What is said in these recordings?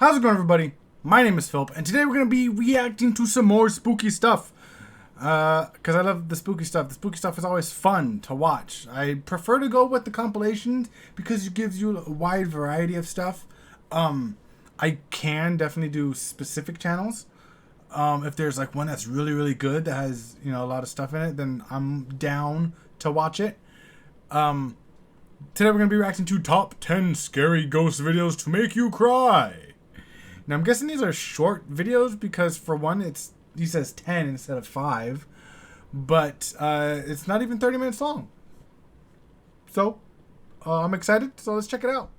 How's it going, everybody? My name is Philip, and today we're going to be reacting to some more spooky stuff. Because I love the spooky stuff. The spooky stuff is always fun to watch. I prefer to go with the compilations because it gives you a wide variety of stuff. I can definitely do specific channels. If there's like one that's really, really good that has, a lot of stuff in it, then I'm down to watch it. Today we're going to be reacting to top 10 scary ghost videos to make you cry. Now I'm guessing these are short videos because for one, he says 10 instead of 5, but it's not even 30 minutes long. So I'm excited, so let's check it out.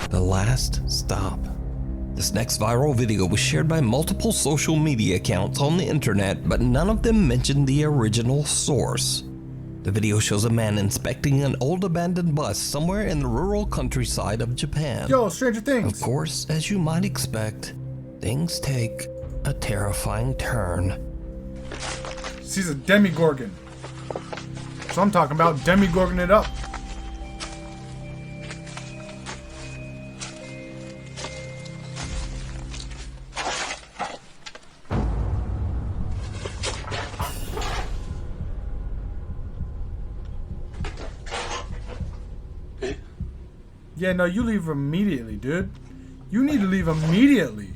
The Last Stop. This next viral video was shared by multiple social media accounts on the internet, but none of them mentioned the original source. The video shows a man inspecting an old abandoned bus somewhere in the rural countryside of Japan. Yo, Stranger Things. Of course, as you might expect, things take a terrifying turn. She's a demigorgon. So I'm talking about demigorgon it up. Yeah, no, you leave immediately, dude. You need to leave immediately.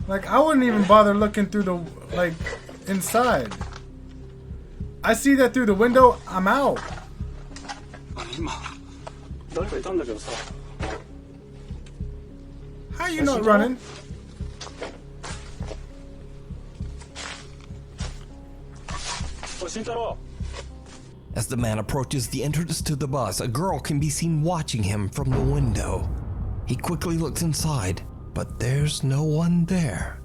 Like, I wouldn't even bother looking through the, inside. I see that through the window, I'm out. How you not running? As the man approaches the entrance to the bus, a girl can be seen watching him from the window. He quickly looks inside, but there's no one there.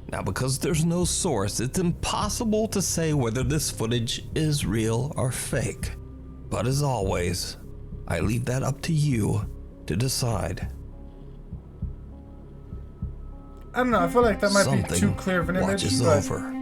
Now, because there's no source, it's impossible to say whether this footage is real or fake. But as always, I leave that up to you to decide. I don't know, I feel like that might be too clear of an image. Watches over.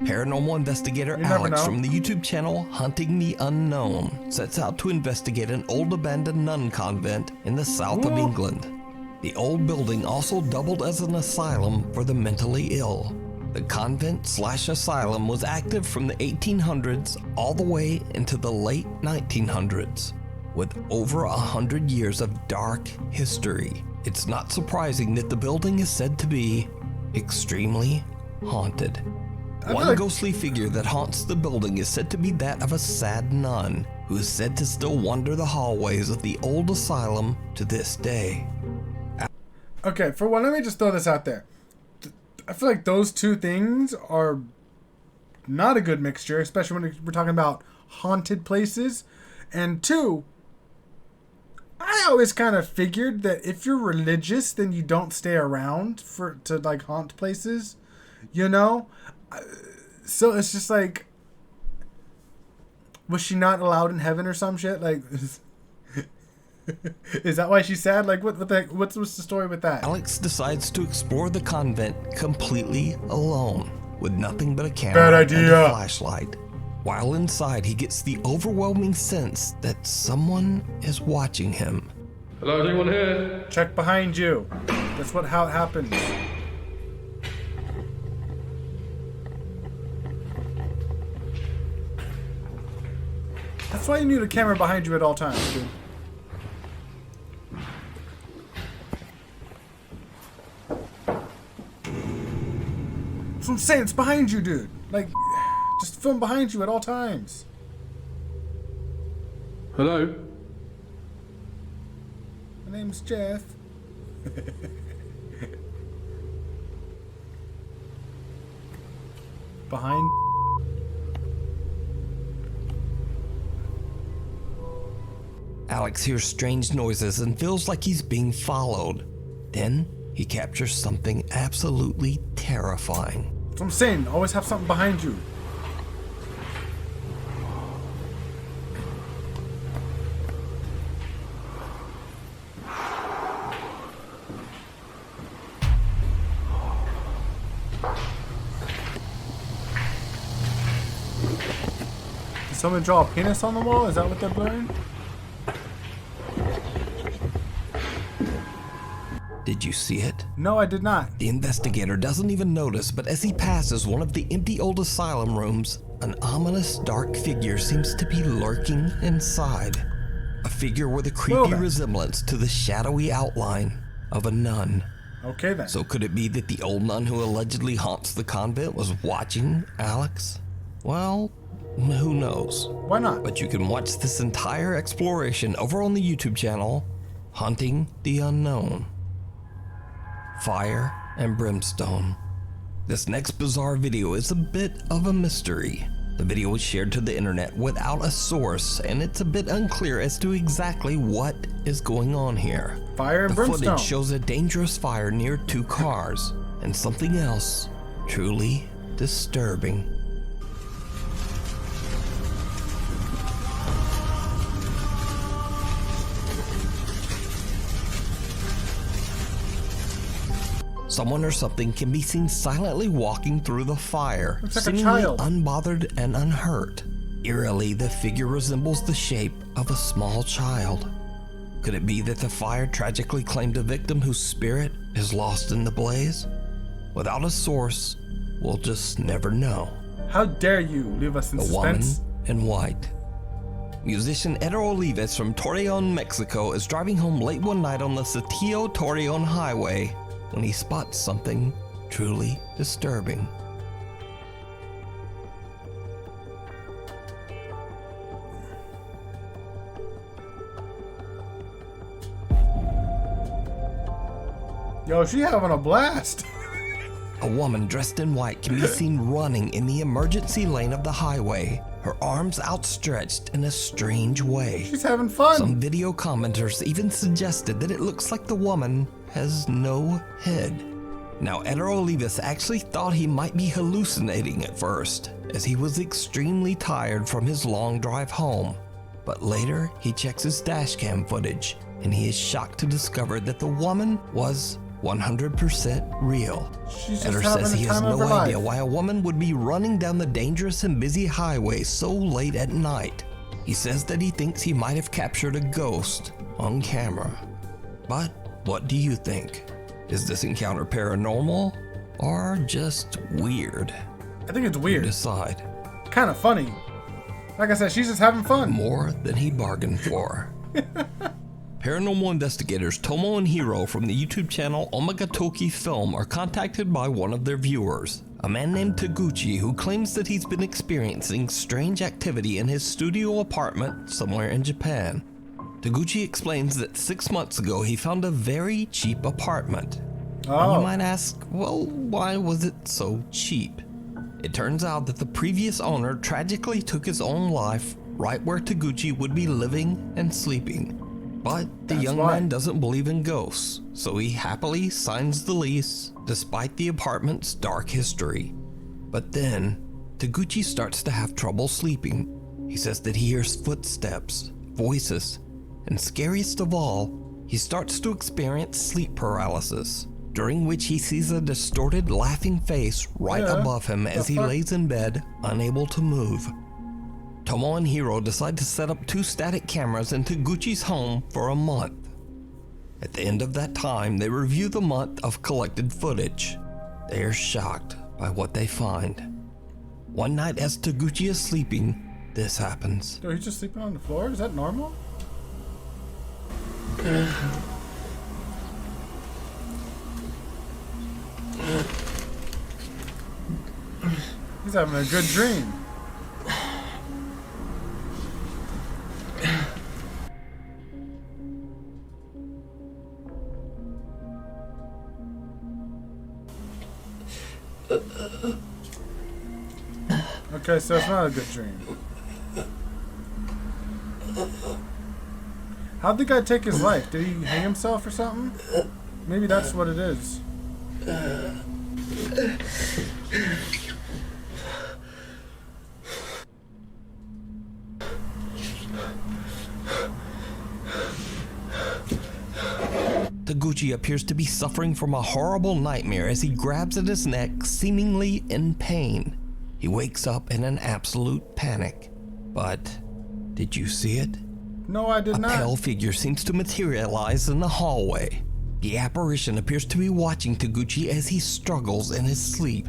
Paranormal investigator Alex from the YouTube channel Hunting the Unknown sets out to investigate an old abandoned nun convent in the south of England. The old building also doubled as an asylum for the mentally ill. The convent/asylum was active from the 1800s all the way into the late 1900s, with over 100 years of dark history. It's not surprising that the building is said to be extremely haunted. One ghostly figure that haunts the building is said to be that of a sad nun, who is said to still wander the hallways of the old asylum to this day. Okay, for one, let me just throw this out there. I feel like those two things are not a good mixture, especially when we're talking about haunted places. And two, I always kind of figured that if you're religious, then you don't stay around to haunt places, So it's just like, was she not allowed in heaven or some shit? Like, is that why she's sad? Like, what the heck? What's the story with that? Alex decides to explore the convent completely alone, with nothing but a camera and a flashlight. While inside, he gets the overwhelming sense that someone is watching him. Hello, is anyone here? Check behind you. That's how it happens. That's why you need a camera behind you at all times, dude. That's what I'm saying, it's behind you, dude. Like, just film behind you at all times. Hello? My name's Jeff. Behind. Alex hears strange noises and feels like he's being followed. Then he captures something absolutely terrifying. That's what I'm saying. Always have something behind you. someone draw a penis on the wall? Is that what they're blurring? Did you see it? No, I did not. The investigator doesn't even notice, but as he passes one of the empty old asylum rooms, an ominous dark figure seems to be lurking inside. A figure with a creepy resemblance to the shadowy outline of a nun. Okay then. So could it be that the old nun who allegedly haunts the convent was watching Alex? Well, who knows? Why not? But you can watch this entire exploration over on the YouTube channel, Hunting the Unknown. Fire and brimstone. This next bizarre video is a bit of a mystery. The video was shared to the internet without a source, and it's a bit unclear as to exactly what is going on here. Fire and brimstone. The footage shows a dangerous fire near 2 cars, and something else truly disturbing. Someone or something can be seen silently walking through the fire, looks like seemingly a child. unbothered and unhurt. Eerily, the figure resembles the shape of a small child. Could it be that the fire tragically claimed a victim whose spirit is lost in the blaze? Without a source, we'll just never know. How dare you leave us in The suspense? woman in white. Musician Eder Olives from Torreon, Mexico is driving home late one night on the Saltillo-Torreon highway when he spots something truly disturbing. Yo, she having a blast. A woman dressed in white can be seen running in the emergency lane of the highway, her arms outstretched in a strange way. She's having fun. Some video commenters even suggested that it looks like the woman has no head. Now, Eder Olives actually thought he might be hallucinating at first, as he was extremely tired from his long drive home. But later, he checks his dashcam footage, and he is shocked to discover that the woman was 100% real. She's just Eder having says the he has time of no her idea life. why a woman would be running down the dangerous and busy highway so late at night. He says that he thinks he might have captured a ghost on camera. But what do you think? Is this encounter paranormal or just weird? I think it's You weird. decide. Kind of funny. Like I said, she's just having fun. More than he bargained for. Paranormal investigators Tomo and Hiro from the YouTube channel Omagatoki Film are contacted by one of their viewers, a man named Taguchi, who claims that he's been experiencing strange activity in his studio apartment somewhere in Japan. Taguchi explains that 6 months ago he found a very cheap apartment. And you might ask, well, why was it so cheap? It turns out that the previous owner tragically took his own life right where Taguchi would be living and sleeping. But the young man doesn't believe in ghosts, so he happily signs the lease despite the apartment's dark history. But then, Taguchi starts to have trouble sleeping. He says that he hears footsteps, voices, and scariest of all, he starts to experience sleep paralysis, during which he sees a distorted, laughing face right above him as he lays in bed, unable to move. Tomo and Hiro decide to set up 2 static cameras in Taguchi's home for a month. At the end of that time, they review the month of collected footage. They are shocked by what they find. One night as Taguchi is sleeping, this happens. So he's just sleeping on the floor? Is that normal? He's having a good dream. Okay, so it's not a good dream. How'd the guy take his life? Did he hang himself or something? Maybe that's what it is. Taguchi appears to be suffering from a horrible nightmare as he grabs at his neck, seemingly in pain. He wakes up in an absolute panic. But did you see it? No, I did not. A pale figure seems to materialize in the hallway. The apparition appears to be watching Taguchi as he struggles in his sleep.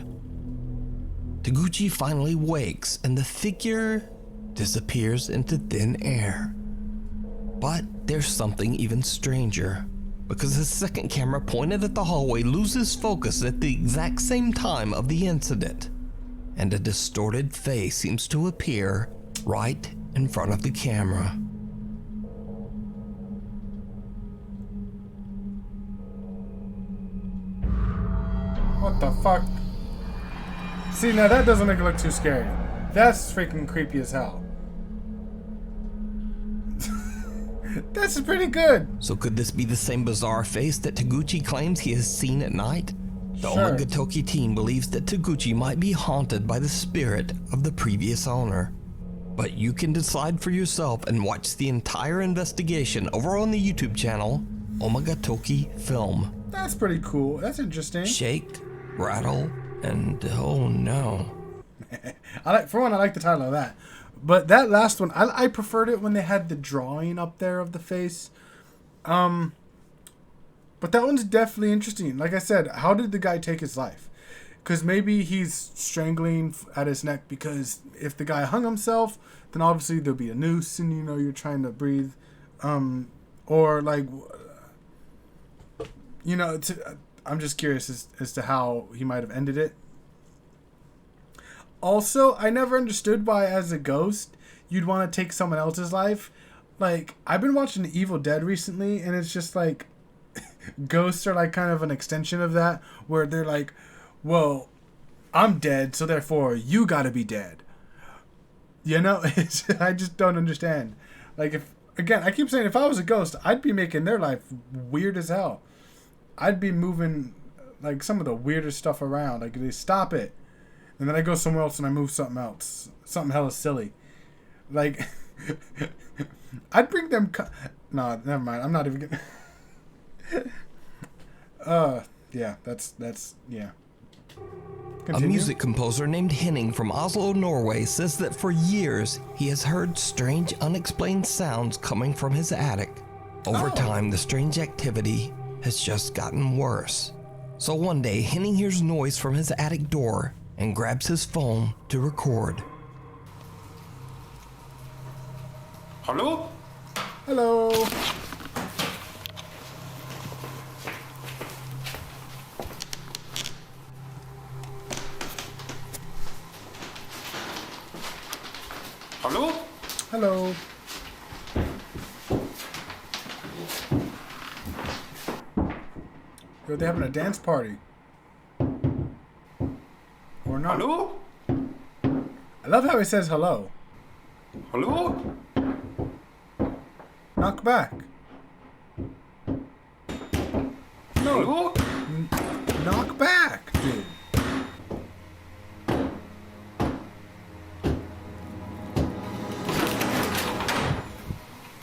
Taguchi finally wakes and the figure disappears into thin air. But there's something even stranger, because the second camera pointed at the hallway loses focus at the exact same time of the incident, and a distorted face seems to appear right in front of the camera. What the fuck? See, now that doesn't make it look too scary. That's freaking creepy as hell. That's pretty good. So could this be the same bizarre face that Taguchi claims he has seen at night? The Sure. Omagatoki team believes that Taguchi might be haunted by the spirit of the previous owner. But you can decide for yourself and watch the entire investigation over on the YouTube channel, Omagatoki Film. That's pretty cool. That's interesting. Shake, rattle, and oh no. For one, I like the title of that. But that last one, I preferred it when they had the drawing up there of the face. But that one's definitely interesting. Like I said, how did the guy take his life? Because maybe he's strangling at his neck, because if the guy hung himself, then obviously there'll be a noose and, you know, you're trying to breathe. Or like, you know, I'm just curious as to how he might have ended it. Also, I never understood why, as a ghost, you'd want to take someone else's life. Like, I've been watching The Evil Dead recently, and it's just like, ghosts are like kind of an extension of that, where they're like, well, I'm dead, so therefore you gotta be dead. You know, I just don't understand. Like, I keep saying, if I was a ghost, I'd be making their life weird as hell. I'd be moving, like, some of the weirdest stuff around. Like, they stop it. And then I go somewhere else and I move something else. Something hella silly. Like, I'd bring them... No, never mind. I'm not even gonna... yeah, that's... Yeah. Continue. A music composer named Henning from Oslo, Norway says that for years he has heard strange, unexplained sounds coming from his attic. Over time, the strange activity has just gotten worse. So one day, Henning hears noise from his attic door and grabs his phone to record. Hello? Hello. Hello? Hello. Yo, they're having a dance party. Or not. Hello? I love how he says hello. Hello? Knock back. No. Hello? Knock back, dude.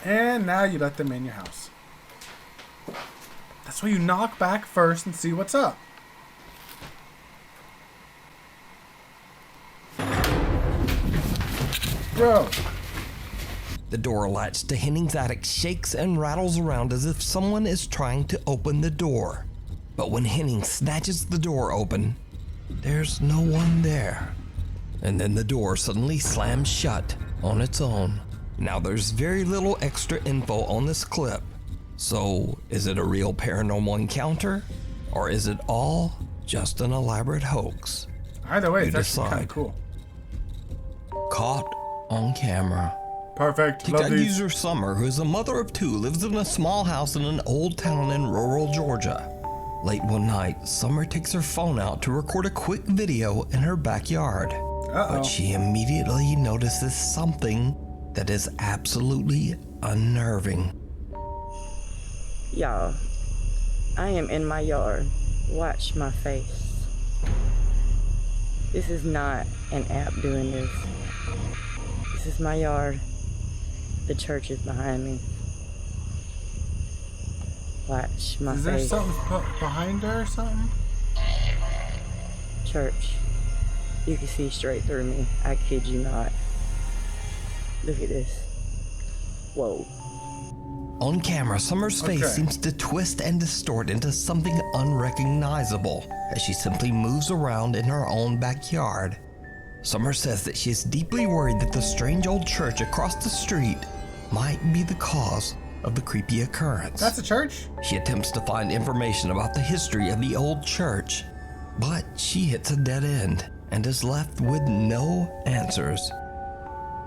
And now you let them in your house. That's why you knock back first and see what's up. Bro. The door latch to Henning's attic shakes and rattles around as if someone is trying to open the door. But when Henning snatches the door open, there's no one there. And then the door suddenly slams shut on its own. Now there's very little extra info on this clip. So is it a real paranormal encounter? Or is it all just an elaborate hoax? Either way, You it's actually kind decide. of cool. Caught on camera. Perfect. Love TikTok these. user Summer, who is a mother of two, lives in a small house in an old town in rural Georgia. Late one night, Summer takes her phone out to record a quick video in her backyard. But she immediately notices something that is absolutely unnerving. Y'all, I am in my yard. Watch my face. This is not an app doing this. This is my yard. The church is behind me. Watch my Is there face. something behind her or something? Church. You can see straight through me. I kid you not. Look at this. Whoa. On camera, Summer's face seems to twist and distort into something unrecognizable as she simply moves around in her own backyard. Summer says that she is deeply worried that the strange old church across the street might be the cause of the creepy occurrence. That's a church? She attempts to find information about the history of the old church, but she hits a dead end and is left with no answers.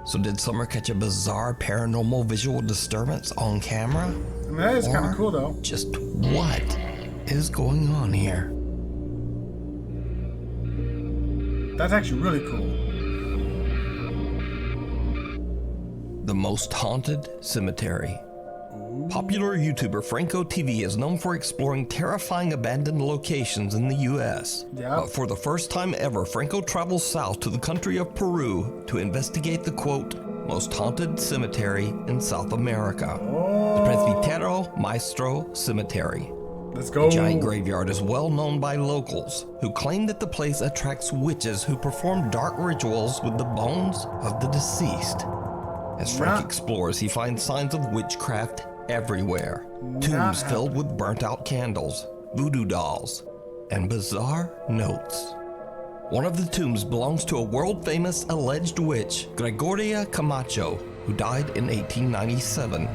So did Summer catch a bizarre paranormal visual disturbance on camera? I mean, that is kind of cool, though. Just what is going on here? That's actually really cool. The most haunted cemetery. Popular YouTuber Franco TV is known for exploring terrifying abandoned locations in the US. Yeah. But for the first time ever, Franco travels south to the country of Peru to investigate the, quote, most haunted cemetery in South America. The Presbítero Maestro Cemetery. Let's go. The giant graveyard is well known by locals, who claim that the place attracts witches who perform dark rituals with the bones of the deceased. As Frank explores, he finds signs of witchcraft everywhere. Tombs filled with burnt-out candles, voodoo dolls, and bizarre notes. One of the tombs belongs to a world-famous alleged witch, Gregoria Camacho, who died in 1897.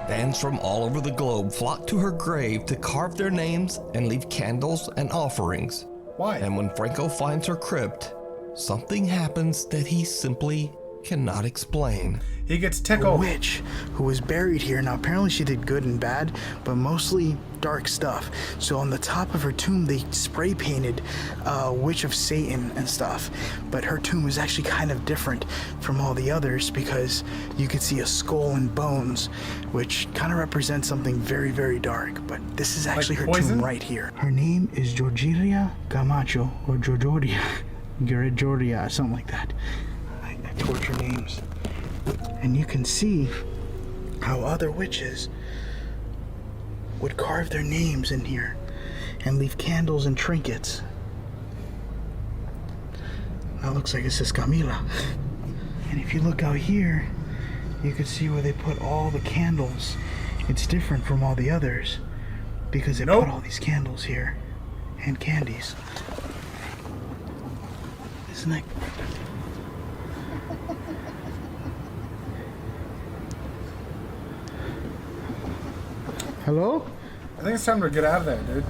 Fans from all over the globe flock to her grave to carve their names and leave candles and offerings. Why? And when Franco finds her crypt, something happens that he simply cannot explain. He gets A tickled. witch who was buried here. Now apparently she did good and bad, but mostly dark stuff. So on the top of her tomb they spray painted Witch of Satan and stuff. But her tomb is actually kind of different from all the others because you could see a skull and bones, which kind of represents something very, very dark. But this is actually Like her poison? tomb right here. Her name is Gregoria Camacho, or Gregoria, something like that. I torture names. And you can see how other witches would carve their names in here and leave candles and trinkets. That looks like it says Camila. And if you look out here, you can see where they put all the candles. It's different from all the others because they put all these candles here and candies. Isn't that... Hello? I think it's time to get out of there, dude.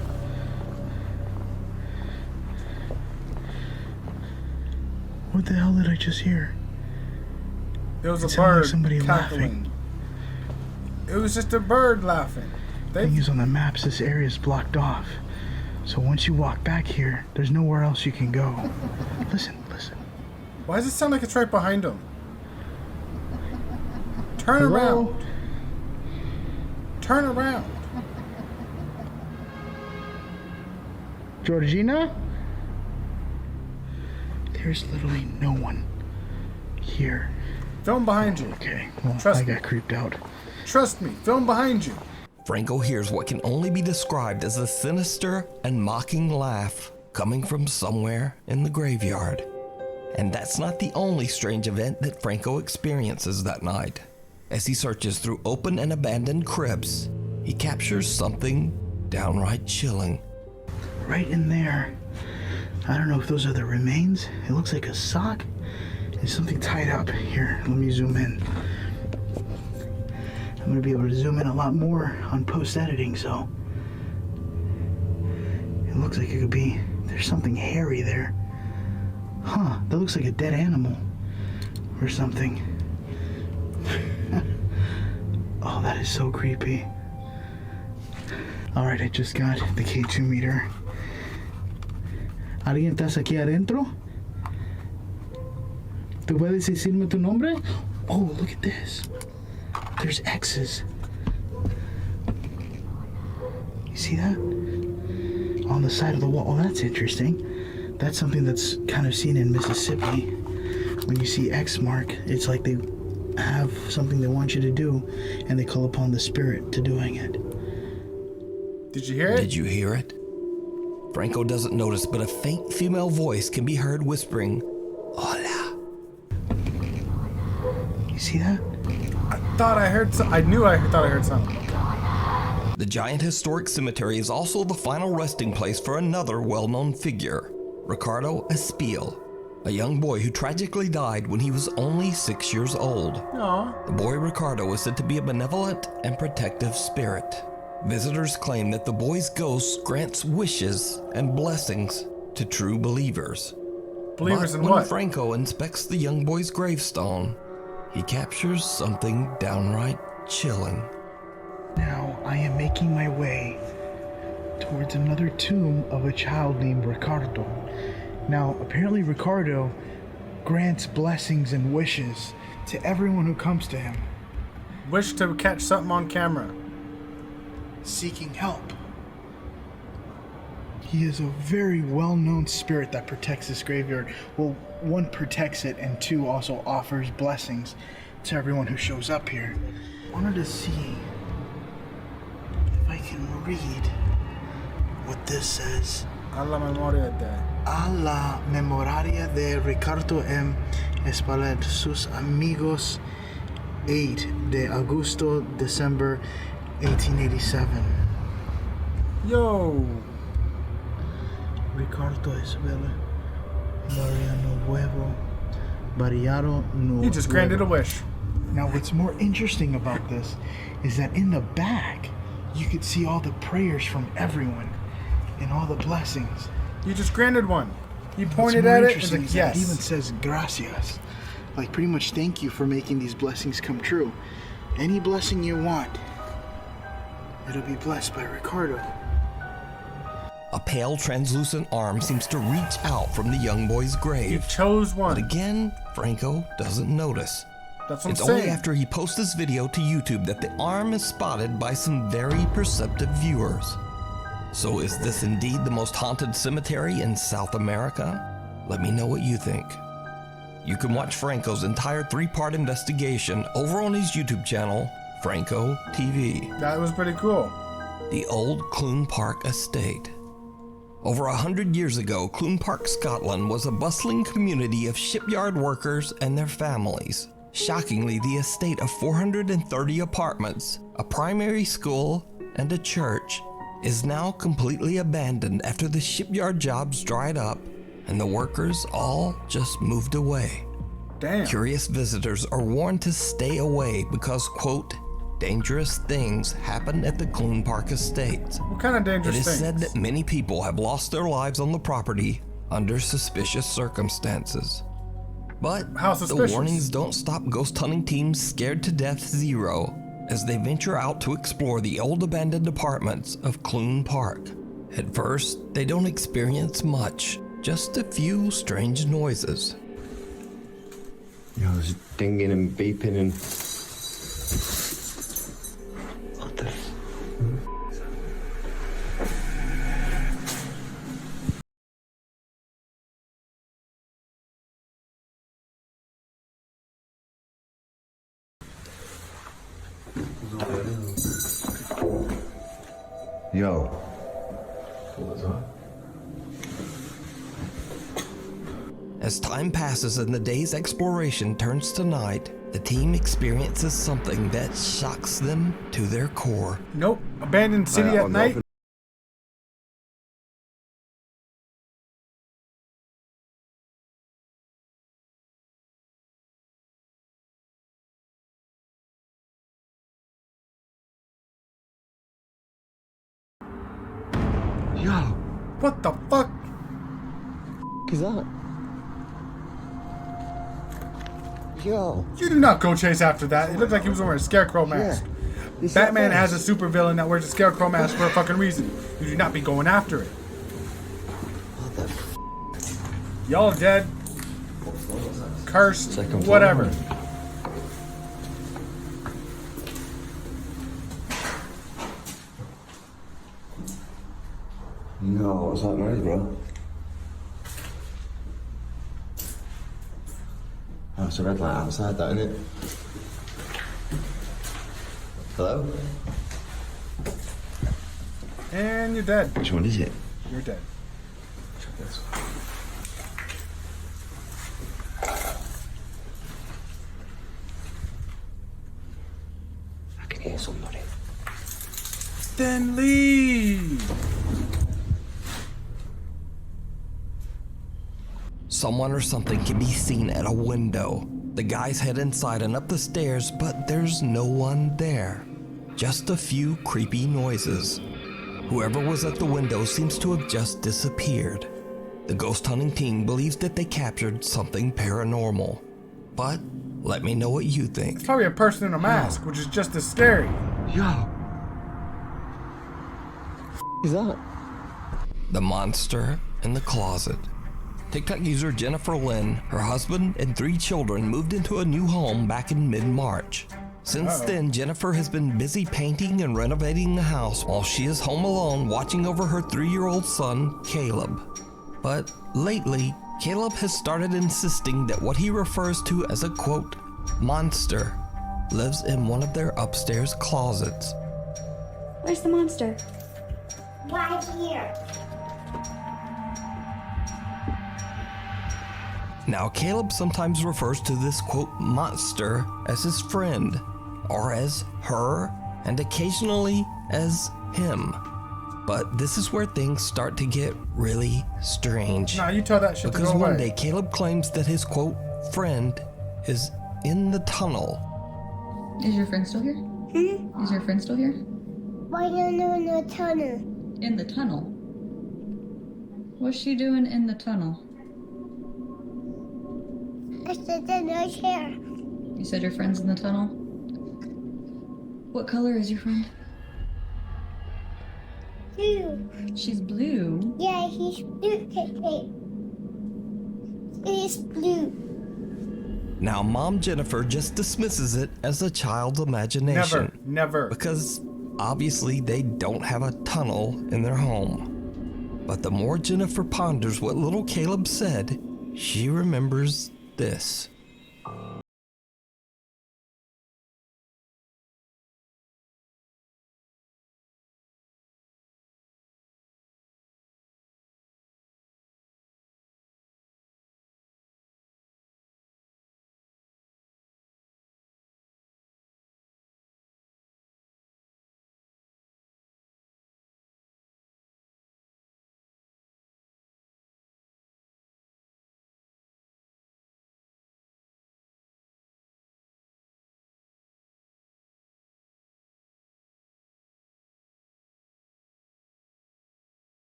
What the hell did I just hear? It was It a sounded like bird somebody cackling. It was just a bird laughing. Thing is, on the maps, this area is blocked off. So once you walk back here, there's nowhere else you can go. Listen, listen. Why does it sound like it's right behind him? Turn Hello? around. Turn around. Georgina? There's literally no one here. Film behind you. Okay, well, Trust I me. got creeped out. Trust me. Film behind you. Franco hears what can only be described as a sinister and mocking laugh coming from somewhere in the graveyard. And that's not the only strange event that Franco experiences that night. As he searches through open and abandoned crypts, he captures something downright chilling. Right in there. I don't know if those are the remains. It looks like a sock. There's something tied up. Here, let me zoom in. I'm going to be able to zoom in a lot more on post-editing, so... It looks like it could be... There's something hairy there. Huh, that looks like a dead animal. Or something. Oh, that is so creepy. Alright, I just got the K2 meter. ¿Alguien estás aquí adentro? ¿Tú puedes decirme tu nombre? Oh, look at this. There's X's. You see that? On the side of the wall. Oh, that's interesting. That's something that's kind of seen in Mississippi. When you see X mark, it's like they have something they want you to do, and they call upon the spirit to doing it. Did you hear it? Did you hear it? Franco doesn't notice, but a faint female voice can be heard whispering, "Hola." You see that? I thought I heard something. I thought I heard something. The giant historic cemetery is also the final resting place for another well-known figure, Ricardo Espiel, a young boy who tragically died when he was only 6 years old. Aww. The boy Ricardo was said to be a benevolent and protective spirit. Visitors claim that the boy's ghost grants wishes and blessings to true believers. Believers in when what? Franco inspects the young boy's gravestone, he captures something downright chilling. Now I am making my way towards another tomb of a child named Ricardo. Now, apparently Ricardo grants blessings and wishes to everyone who comes to him, Wish to catch something on camera. seeking help. He is a very well-known spirit that protects this graveyard. Well, one, protects it, and two, also offers blessings to everyone who shows up here. I wanted to see if I can read what this says. A la memoria de. A la memoria de Ricardo M. Espalet, sus amigos, 8 de Agosto, December 1887. Yo. Ricardo Isabella, Mariano Nuevo, Barriado Nuevo. He just granted a wish. Now, what's more interesting about this is that in the back, you could see all the prayers from everyone and all the blessings. You just granted one. He What's pointed more at it and interesting was is like, that it yes. even says gracias. Like, pretty much thank you for making these blessings come true. Any blessing you want, it'll be blessed by Ricardo. A pale, translucent arm seems to reach out from the young boy's You grave. chose one. But again, Franco doesn't notice. That's what It's I'm only saying. after he posts this video to YouTube that the arm is spotted by some very perceptive viewers. So is this indeed the most haunted cemetery in South America? Let me know what you think. You can watch Franco's entire 3-part investigation over on his YouTube channel, Franco TV. That was pretty cool. The old Cloon Park estate. Over 100 years ago, Cloon Park, Scotland was a bustling community of shipyard workers and their families. Shockingly, the estate of 430 apartments, a primary school, and a church is now completely abandoned after the shipyard jobs dried up and the workers all just moved away. Damn. Curious visitors are warned to stay away because, quote, dangerous things happen at the Cloon Park estate. What kind of It dangerous is things? said that many people have lost their lives on the property under suspicious circumstances. But How the suspicious? warnings don't stop ghost hunting teams scared to death zero as they venture out to explore the old abandoned apartments of Cloon Park. At first, they don't experience much, just a few strange noises. You know, there's dinging and beeping and... What the... Yo. As time passes and the day's exploration turns to night, the team experiences something that shocks them to their core. Nope. Abandoned city at night. Yo. What the fuck? Is that? Yo. You do not go chase after that. It looked like he was wearing a scarecrow mask. It's Batman that has a thing. supervillain that wears a scarecrow mask for a fucking reason. You do not be going after it. What the f... Y'all dead. Cursed. Second floor. Whatever. No, what's that noise, bro? Oh, it's a red light outside, that, isn't it? Hello? And you're dead. Which one is it? You're dead. Check this. Then leave. Someone or something can be seen at a window. The guys head inside and up the stairs, but there's no one there. Just a few creepy noises. Whoever was at the window seems to have just disappeared. The ghost hunting team believes that they captured something paranormal. But let me know what you think. It's probably a person in a mask, which is just as scary. Yo. Is that? The monster in the closet. TikTok user Jennifer Lynn, her husband, and 3 children moved into a new home back in mid-March. Since then, Jennifer has been busy painting and renovating the house while she is home alone watching over her 3-year-old son, Caleb. But lately, Caleb has started insisting that what he refers to as a, quote, monster lives in one of their upstairs closets. Where's the monster? Right here. Now, Caleb sometimes refers to this, quote, monster as his friend, or as her, and occasionally as him. But this is where things start to get really strange. Nah, you tell that shit to Because go one away. day, Caleb claims that his, quote, friend is in the tunnel. Is your friend still here? Is your friend still here? Why no tunnel? In the tunnel. What's she doing in the tunnel? I said in her chair. You said your friend's in the tunnel? What color is your friend? Blue. She's blue. Yeah, he's blue. He's blue. Now, Mom Jennifer just dismisses it as a child's imagination. Never. Because obviously they don't have a tunnel in their home. But the more Jennifer ponders what little Caleb said, she remembers this.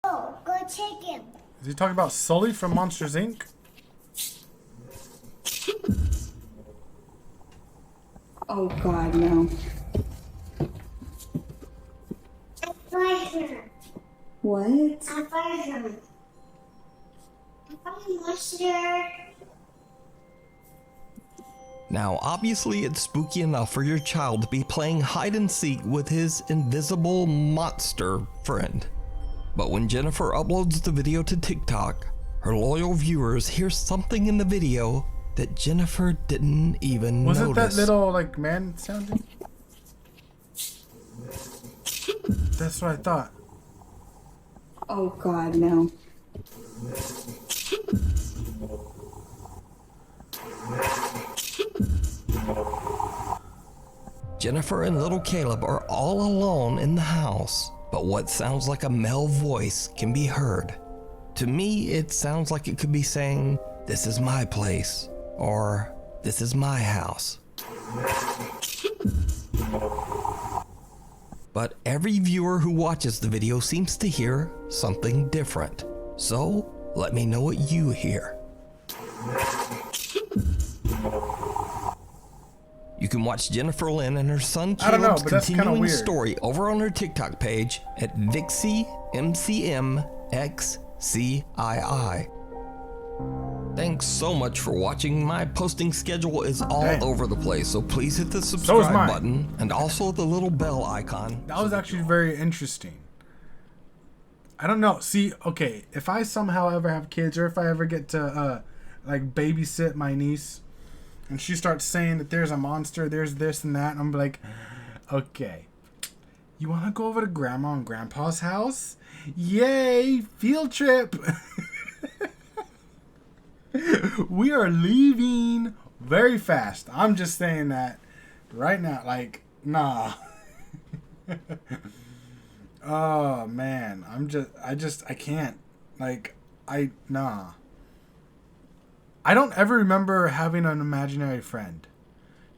Oh, go check him. Is he talking about Sully from Monsters, Inc.? Oh God, no. I fired her. What? I fired her. I fired monster. Now, obviously it's spooky enough for your child to be playing hide and seek with his invisible monster friend. But when Jennifer uploads the video to TikTok, her loyal viewers hear something in the video that Jennifer didn't even notice. Was it that little, like, man sounding? That's what I thought. Oh God, no. Jennifer and little Caleb are all alone in the house, but what sounds like a male voice can be heard. To me, it sounds like it could be saying, "This is my place," or "This is my house." But every viewer who watches the video seems to hear something different. So, let me know what you hear. You can watch Jennifer Lynn and her son I don't know, Caleb's but that's kinda continuing weird. story over on her TikTok page at VixieMCMXCII. Thanks so much for watching. My posting schedule is all Dang. over the place, so please hit the is subscribe mine. button and also the little bell icon. That was actually very interesting. I don't know. See, okay, if I somehow ever have kids, or if I ever get to like babysit my niece, and she starts saying that there's a monster, there's this and that, and I'm like, okay, you want to go over to Grandma and Grandpa's house? Yay, field trip! We are leaving very fast. I'm just saying that right now. Like, nah. Oh man, I can't. Like, nah. I don't ever remember having an imaginary friend.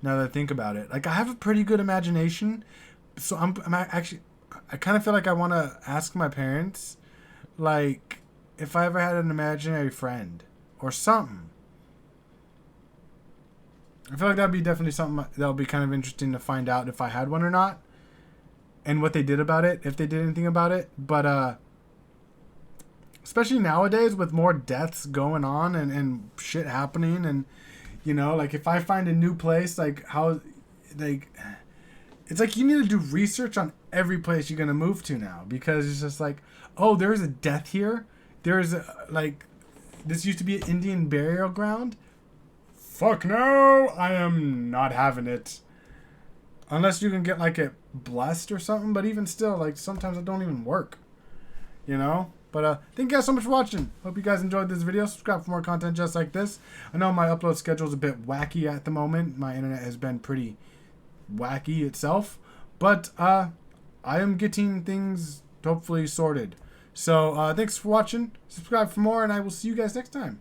Now that I think about it, like I have a pretty good imagination, so I'm actually, I kind of feel like I want to ask my parents, like, if I ever had an imaginary friend or something. I feel like that'd be definitely something that would be kind of interesting to find out if I had one or not, and what they did about it, if they did anything about it. But especially nowadays with more deaths going on and shit happening, and you know, like if I find a new place, like how, like, it's like you need to do research on every place you're gonna move to now, because it's just like, oh, there's a death here. There's like, this used to be an Indian burial ground. Fuck no, I am not having it. Unless you can get like it blessed or something, but even still, like sometimes it don't even work. You know? But thank you guys so much for watching. Hope you guys enjoyed this video. Subscribe for more content just like this. I know my upload schedule is a bit wacky at the moment. My internet has been pretty wacky itself. But I am getting things hopefully sorted. So thanks for watching. Subscribe for more, and I will see you guys next time.